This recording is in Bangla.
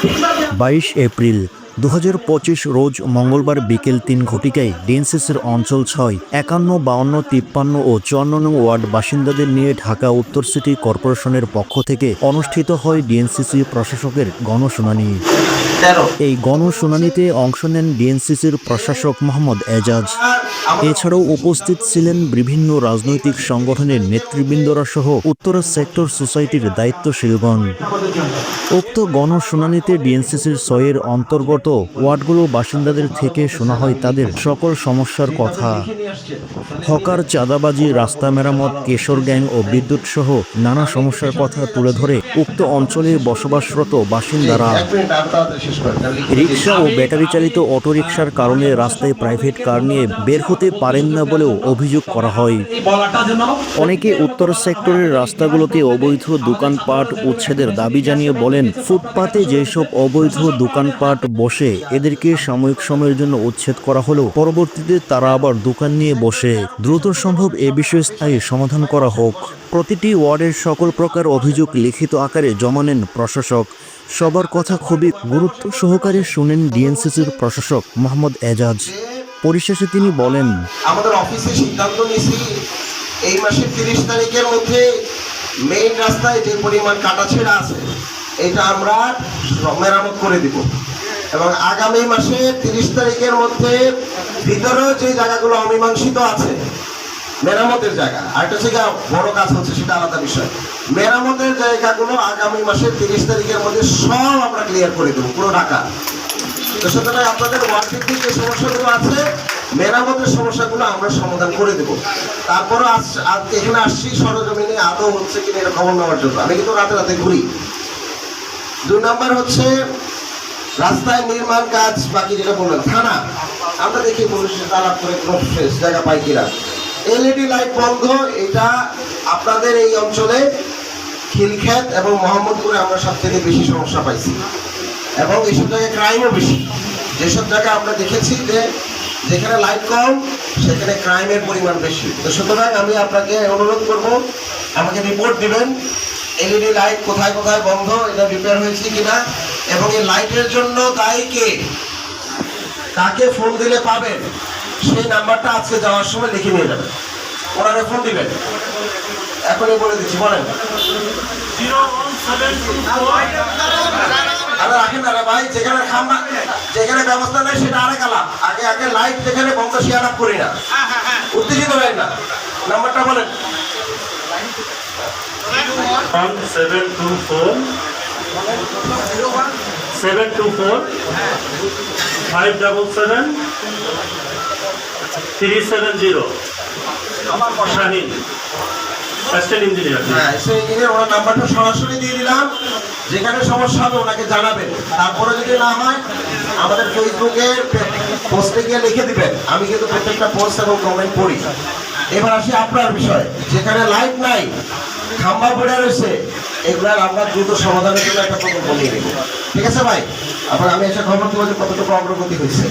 22 এপ্রিল 2025 রোজ মঙ্গলবার বিকেল 3 ঘটিকায় ডিএনসিসির অঞ্চল 6, 51, 52, 53 ও 54 নং ওয়ার্ড বাসিন্দাদের নিয়ে ঢাকা উত্তর সিটি কর্পোরেশনের পক্ষ থেকে অনুষ্ঠিত হয় ডিএনসিসি প্রশাসকের গণশুনানি। এই গণশুনানিতে অংশ নেন ডিএনসিসির প্রশাসক মোহাম্মদ এজাজ। এছাড়াও উপস্থিত ছিলেন বিভিন্ন রাজনৈতিক সংগঠনের নেতৃবৃন্দরা সহ উত্তরা সেক্টর সোসাইটির দায়িত্বশীলগণ। উক্ত গণশুনানিতে ডিএনসিসির 6 অন্তর্গত ওয়ার্ডগুলো বাসিন্দাদের থেকে শোনা হয় তাদের সকল সমস্যার কথা। হকার, চাঁদাবাজি, রাস্তা মেরামত, কেশর গ্যাং ও বিদ্যুৎ সহ নানা সমস্যার কথা তুলে ধরে উক্ত অঞ্চলে বসবাসরত বাসিন্দারা রিকশা ও ব্যাটারি চালিত অটোরিকশার কারণে রাস্তায় প্রাইভেট কার নিয়ে বের হতে পারেন না বলেও অভিযোগ করা হয়। অনেকে উত্তর সেক্টরের রাস্তাগুলোতে অবৈধ দোকানপাট উচ্ছেদের দাবি জানিয়ে বলেন, ফুটপাতে যেসব অবৈধ দোকানপাট বসে এদেরকে সাময়িক সময়ের জন্য উচ্ছেদ করা হলেও পরবর্তীতে তারা আবার দোকান নিয়ে বসে। দ্রুত সম্ভব এ বিষয়ে স্থায়ী সমাধান করা হোক। প্রতিটি ওয়ার্ডের সকল প্রকার অভিযোগ লিখিত আকারে জমা নেন প্রশাসক। সবার কথা খুবই গুরুত্ব সহকারে শুনেন ডিএনসিসির প্রশাসক মোহাম্মদ এজাজ। পরিশেষে তিনি বলেন, আমাদের অফিসে সিদ্ধান্ত নিয়েছি এই মাসের 30 তারিখের মধ্যে মেইন রাস্তায় যে পরিমাণ কাটাছেঁড়া আছে এটা আমরা মেরামত করে দিব এবং আগামী মাসে 30 তারিখের মধ্যে ভিতরেও যে জায়গাগুলো অমীমাংসিত আছে মেরামতের জায়গা, আর একটা জায়গা বড় কাজ হচ্ছে সেটা আলাদা বিষয়। মেরামতের জায়গাগুলো আগামী মাসের 30 তারিখের মধ্যে সব আমরা ক্লিয়ার করে দেবো পুরো ঢাকা। তো সুতরাং আপনাদের ওয়ার্ডের যে সমস্যাগুলো আছে মেরামতের সমস্যাগুলো আমরা সমাধান করে দেব। তারপরও আজ এখানে আসছি সরজমিনে আদৌ হচ্ছে কিনা এটা খবর নেওয়ার জন্য। আমি কিন্তু রাতে রাতে ঘুরি। 2 নম্বর হচ্ছে রাস্তায় নির্মাণ কাজ, বাকি যেটা বললেন থানা, আমরা দেখি পুলিশের তালাপ করে কোনো ফ্রেশ জায়গা পাই কিনা। এলইডি লাইট বন্ধ, এটা আপনাদের এই অঞ্চলে খিলক্ষেত এবং মোহাম্মদপুরে আমরা সবথেকে বেশি সমস্যা পাইছি এবং এইসব জায়গায় ক্রাইমও বেশি। যেসব জায়গায় আমরা দেখেছি যে যেখানে লাইট কম সেখানে ক্রাইমের পরিমাণ বেশি। তো সুতরাং আমি আপনাকে অনুরোধ করব আমাকে রিপোর্ট দিবেন এলইডি লাইট কোথায় কোথায় বন্ধ, এটা রিপেয়ার হয়েছে কিনা এবং এই লাইটের জন্য দায়ী কে, কাকে ফোন দিলে পাবেন সেই নাম্বারটা আজকে যাওয়ার সময় লিখে নিয়ে যাবেন। ওনারা ফোন দিবেন, এখনই বলে দিচ্ছি, বলেন। আরে রাখেন না ভাই, যেখানে খাম্বা যেখানে ব্যবস্থা নেই সেটা আরেক আলাপ। আগে আগে লাইট যেখানে বন্ধ সে আলাপ করি না, উত্তেজিত হয় না। নাম্বারটা বলেন। 724 577 370 শাহিন অ্যাসিস্ট্যান্ট ইঞ্জিনিয়ার। হ্যাঁ, সেই ইঞ্জিনিয়ার ওনার নাম্বারটা সরাসরি দিয়ে দিলাম। যেখানে সমস্যা হবে ওনাকে জানাবেন। তারপরে যদি না হয় আমাদের ফেসবুকের পোস্টে গিয়ে লিখে দিবেন। আমি কিন্তু প্রত্যেকটা পোস্ট এবং কমেন্ট পড়ি। এবার আসি আপনার বিষয়, যেখানে লাইট নাই, খাম্বা পড়ে রয়েছে, এগুলার আমরা দ্রুত সমাধানের জন্য একটা প্রকল্প নিয়ে নেব। ঠিক আছে ভাই? আবার আমি এসে খবর দেবো যে কতটুকু অগ্রগতি হয়েছে।